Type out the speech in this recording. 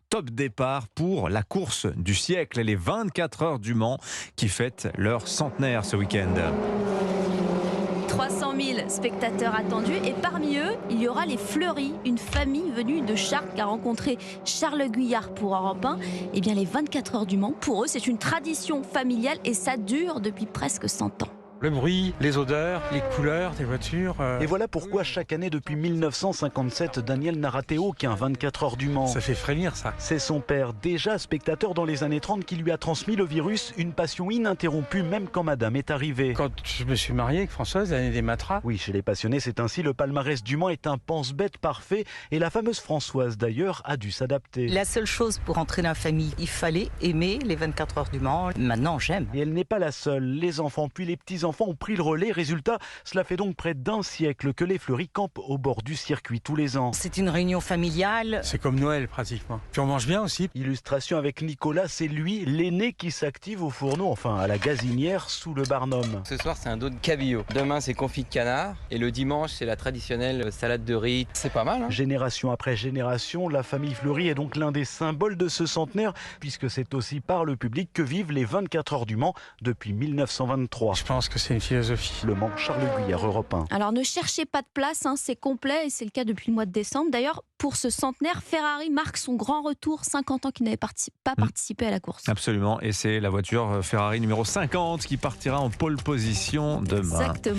Top départ pour la course du siècle, les 24 heures du Mans qui fêtent leur centenaire ce week-end. 300 000 spectateurs attendus et parmi eux, il y aura les Fleury, une famille venue de Chartres qui a rencontré Charles Guyard pour Europe 1. Eh bien, les 24 heures du Mans, pour eux, c'est une tradition familiale et ça dure depuis presque 100 ans. Le bruit, les odeurs, les couleurs des voitures. Et voilà pourquoi chaque année depuis 1957, Daniel n'a raté aucun 24 heures du Mans. Ça fait frémir ça. C'est son père, déjà spectateur dans les années 30, qui lui a transmis le virus, une passion ininterrompue même quand madame est arrivée. Quand je me suis marié avec Françoise, l'année des Matras. Oui, chez les passionnés, c'est ainsi, le palmarès du Mans est un pense-bête parfait et la fameuse Françoise d'ailleurs a dû s'adapter. La seule chose pour entrer dans la famille, il fallait aimer les 24 heures du Mans. Maintenant, j'aime. Et elle n'est pas la seule. Les enfants puis les petits-enfants ont pris le relais. Résultat, cela fait donc près d'un siècle que les Fleury campent au bord du circuit tous les ans. C'est une réunion familiale. C'est comme Noël pratiquement. Puis on mange bien aussi. Illustration avec Nicolas, c'est lui, l'aîné qui s'active au fourneau, enfin à la gazinière sous le Barnum. Ce soir, c'est un dos de cabillaud. Demain, c'est confit de canard. Et le dimanche, c'est la traditionnelle salade de riz. C'est pas mal, hein ? Génération après génération, la famille Fleury est donc l'un des symboles de ce centenaire, puisque c'est aussi par le public que vivent les 24 heures du Mans depuis 1923. Je pense que c'est une philosophie. Le Mans, Charles Guyard, Europe 1. Alors ne cherchez pas de place, c'est complet et c'est le cas depuis le mois de décembre. D'ailleurs, pour ce centenaire, Ferrari marque son grand retour, 50 ans qu'il n'avait pas participé à la course. Absolument, et c'est la voiture Ferrari numéro 50 qui partira en pole position demain. Exactement.